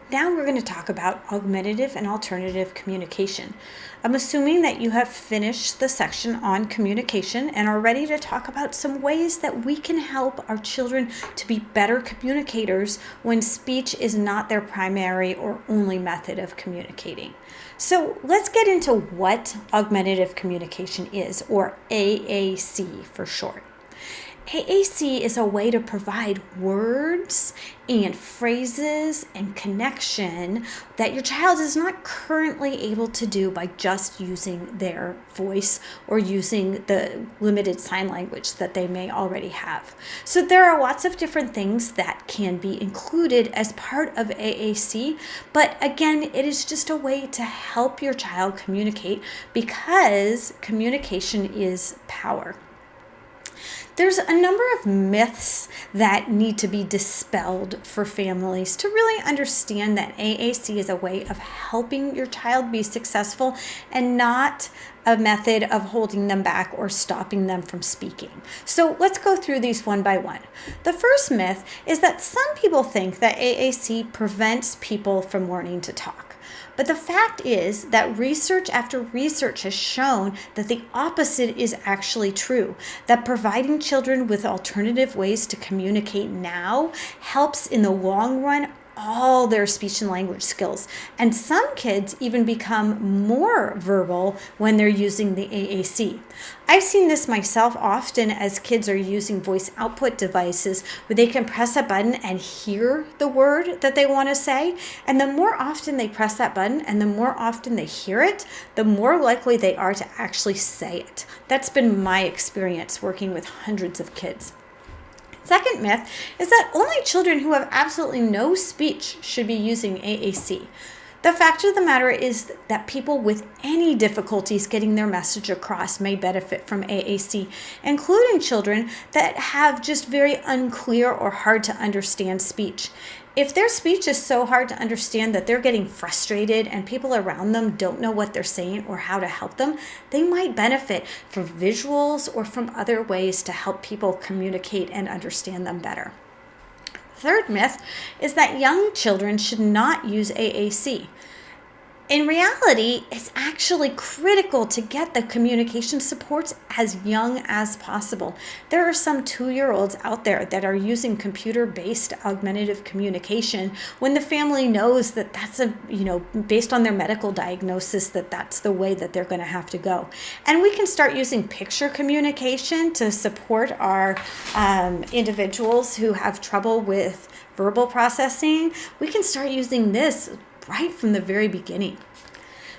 Now we're going to talk about augmentative and alternative communication. I'm assuming that you have finished the section on communication and are ready to talk about some ways that we can help our children to be better communicators when speech is not their primary or only method of communicating. So let's get into what augmentative communication is, or AAC for short. AAC is a way to provide words and phrases and connection that your child is not currently able to do by just using their voice or using the limited sign language that they may already have. So there are lots of different things that can be included as part of AAC, but again, it is just a way to help your child communicate because communication is power. There's a number of myths that need to be dispelled for families to really understand that AAC is a way of helping your child be successful and not a method of holding them back or stopping them from speaking. So let's go through these one by one. The first myth is that some people think that AAC prevents people from learning to talk. But the fact is that research after research has shown that the opposite is actually true, that providing children with alternative ways to communicate now helps in the long run all their speech and language skills. And some kids even become more verbal when they're using the AAC. I've seen this myself often as kids are using voice output devices where they can press a button and hear the word that they want to say. And the more often they press that button and the more often they hear it, the more likely they are to actually say it. That's been my experience working with hundreds of kids. Second myth is that only children who have absolutely no speech should be using AAC. The fact of the matter is that people with any difficulties getting their message across may benefit from AAC, including children that have just very unclear or hard to understand speech. If their speech is so hard to understand that they're getting frustrated and people around them don't know what they're saying or how to help them, they might benefit from visuals or from other ways to help people communicate and understand them better. Third myth is that young children should not use AAC. In reality, it's actually critical to get the communication supports as young as possible. There are some 2-year-olds out there that are using computer-based augmentative communication when the family knows that that's based on their medical diagnosis, that's the way that they're going to have to go. And we can start using picture communication to support our individuals who have trouble with verbal processing. We can start using this right from the very beginning.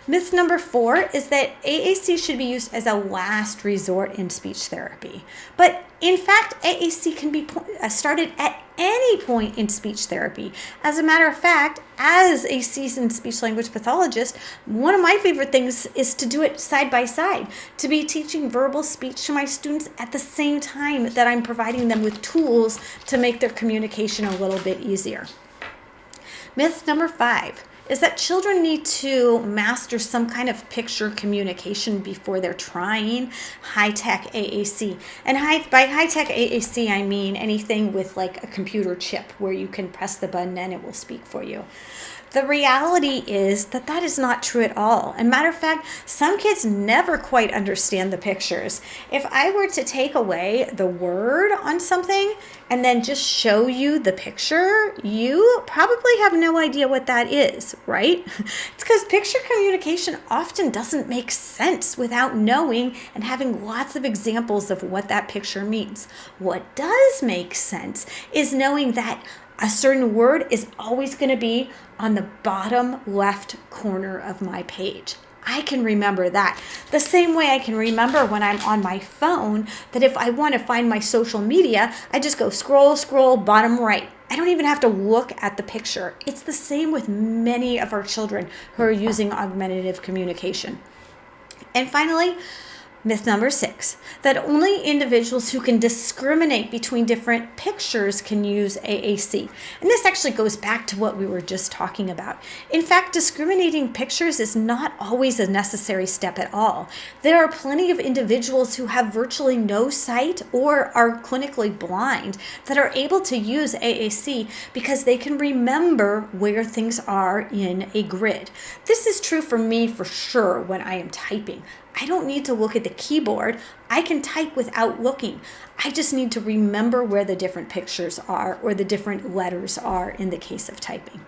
Myth number 4 is that AAC should be used as a last resort in speech therapy. But in fact, AAC can be started at any point in speech therapy. As a matter of fact, as a seasoned speech language pathologist, one of my favorite things is to do it side by side, to be teaching verbal speech to my students at the same time that I'm providing them with tools to make their communication a little bit easier. Myth number 5 is that children need to master some kind of picture communication before they're trying high-tech AAC. And by high-tech AAC, I mean anything with like a computer chip where you can press the button and it will speak for you. The reality is that is not true at all. And matter of fact, some kids never quite understand the pictures. If I were to take away the word on something and then just show you the picture, you probably have no idea what that is, right? It's because picture communication often doesn't make sense without knowing and having lots of examples of what that picture means. What does make sense is knowing that a certain word is always going to be on the bottom left corner of my page. I can remember that. The same way I can remember when I'm on my phone that if I want to find my social media, I just go scroll, bottom right. I don't even have to look at the picture. It's the same with many of our children who are using augmentative communication. And finally, Myth number 6, that only individuals who can discriminate between different pictures can use AAC. And this actually goes back to what we were just talking about. In fact, discriminating pictures is not always a necessary step at all. There are plenty of individuals who have virtually no sight or are clinically blind that are able to use AAC because they can remember where things are in a grid. This is true for me for sure when I am typing. I don't need to look at the keyboard. I can type without looking. I just need to remember where the different pictures are or the different letters are in the case of typing.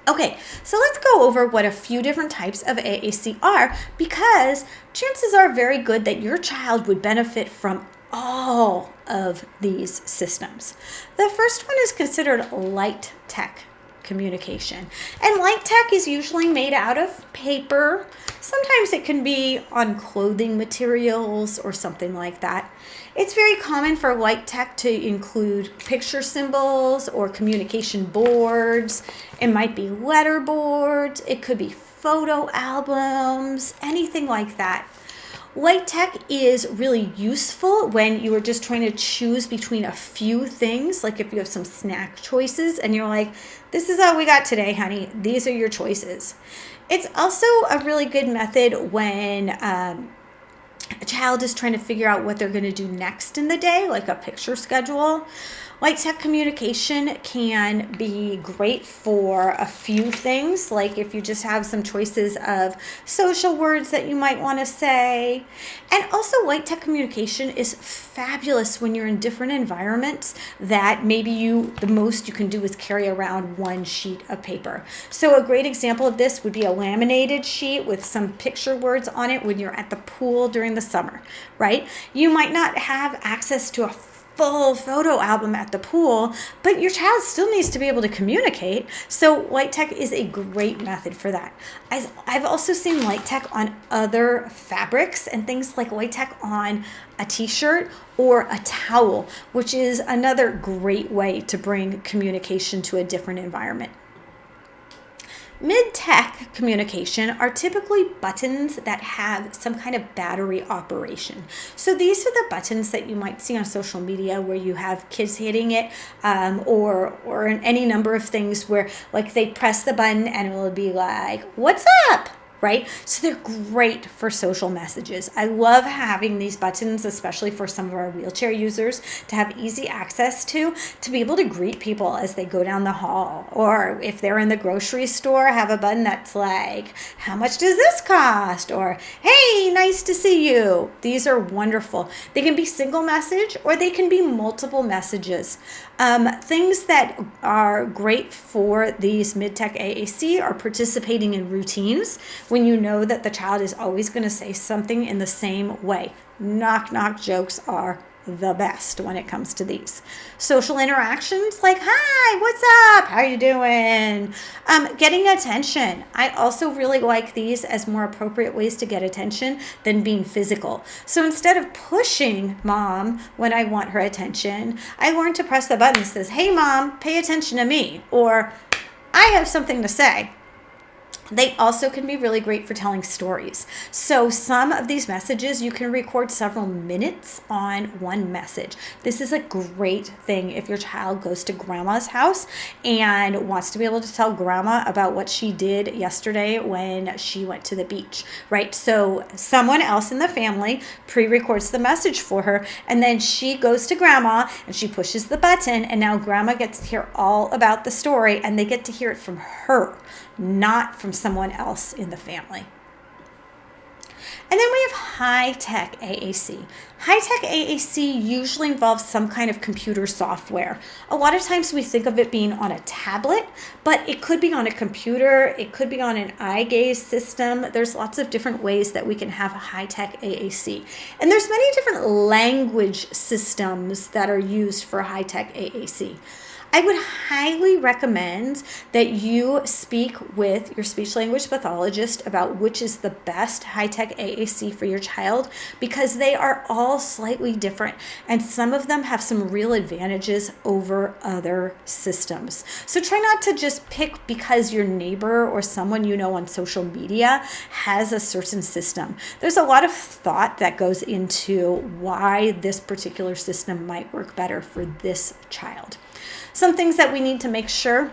Okay, so let's go over what a few different types of AAC are, because chances are very good that your child would benefit from all of these systems. The first one is considered light tech communication. And light tech is usually made out of paper. Sometimes it can be on clothing materials or something like that. It's very common for light tech to include picture symbols or communication boards. It might be letter boards. It could be photo albums, anything like that. Light tech is really useful when you are just trying to choose between a few things, like if you have some snack choices and you're like, this is all we got today, honey. These are your choices. It's also a really good method when a child is trying to figure out what they're going to do next in the day, like a picture schedule. Light tech communication can be great for a few things, like if you just have some choices of social words that you might want to say. And also light tech communication is fabulous when you're in different environments that maybe the most you can do is carry around one sheet of paper. So a great example of this would be a laminated sheet with some picture words on it when you're at the pool during the summer, right? You might not have access to a full photo album at the pool, but your child still needs to be able to communicate. So light tech is a great method for that. I've also seen light tech on other fabrics and things like light tech on a t-shirt or a towel, which is another great way to bring communication to a different environment. Mid-tech communication are typically buttons that have some kind of battery operation. So these are the buttons that you might see on social media where you have kids hitting it or in any number of things where like they press the button and it will be like, what's up? Right? So they're great for social messages. I love having these buttons, especially for some of our wheelchair users, to have easy access to be able to greet people as they go down the hall. Or if they're in the grocery store, have a button that's like, how much does this cost? Or, hey, nice to see you. These are wonderful. They can be single message or they can be multiple messages. Things that are great for these mid-tech AAC are participating in routines when you know that the child is always going to say something in the same way. Knock-knock jokes are the best when it comes to these. Social interactions like, hi, what's up? How are you doing? Getting attention. I also really like these as more appropriate ways to get attention than being physical. So instead of pushing mom when I want her attention, I learned to press the button that says, hey mom, pay attention to me, or I have something to say. They also can be really great for telling stories. So some of these messages, you can record several minutes on one message. This is a great thing if your child goes to grandma's house and wants to be able to tell grandma about what she did yesterday when she went to the beach, right? So someone else in the family pre-records the message for her, and then she goes to grandma and she pushes the button, and now grandma gets to hear all about the story, and they get to hear it from her, not from someone else in the family. And then we have high-tech AAC. High-tech AAC usually involves some kind of computer software. A lot of times we think of it being on a tablet, but it could be on a computer, it could be on an eye gaze system. There's lots of different ways that we can have high-tech AAC. And there's many different language systems that are used for high-tech AAC. I would highly recommend that you speak with your speech language pathologist about which is the best high-tech AAC for your child, because they are all slightly different and some of them have some real advantages over other systems. So try not to just pick because your neighbor or someone you know on social media has a certain system. There's a lot of thought that goes into why this particular system might work better for this child. Some things that we need to make sure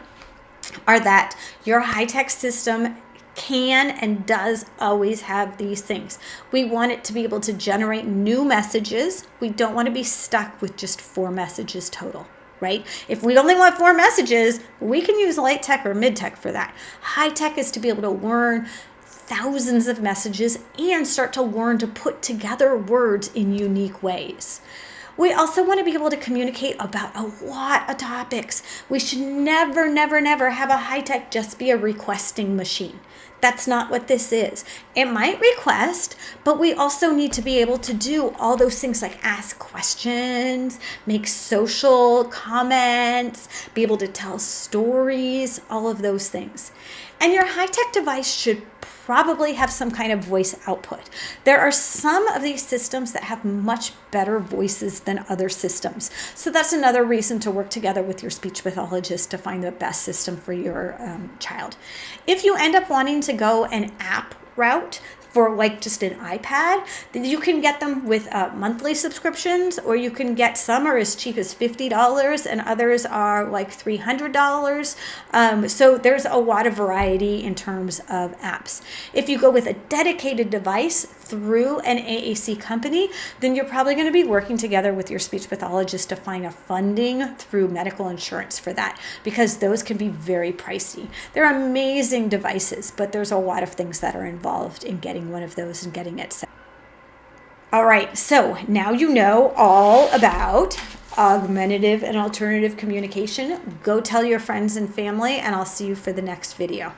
are that your high-tech system can and does always have these things. We want it to be able to generate new messages. We don't want to be stuck with just 4 messages total, right? If we only want 4 messages, we can use light tech or mid tech for that. High tech is to be able to learn thousands of messages and start to learn to put together words in unique ways. We also want to be able to communicate about a lot of topics. We should never, never, never have a high-tech just be a requesting machine. That's not what this is. It might request, but we also need to be able to do all those things like ask questions, make social comments, be able to tell stories, all of those things. And your high-tech device should probably have some kind of voice output. There are some of these systems that have much better voices than other systems. So that's another reason to work together with your speech pathologist to find the best system for your child. If you end up wanting to go an app route for like just an iPad, then you can get them with monthly subscriptions, or you can get some are as cheap as $50 and others are like $300. So there's a lot of variety in terms of apps. If you go with a dedicated device through an AAC company, then you're probably going to be working together with your speech pathologist to find a funding through medical insurance for that, because those can be very pricey. They're amazing devices, but there's a lot of things that are involved in getting one of those and getting it set. All right, so now you know all about augmentative and alternative communication. Go tell your friends and family, and I'll see you for the next video.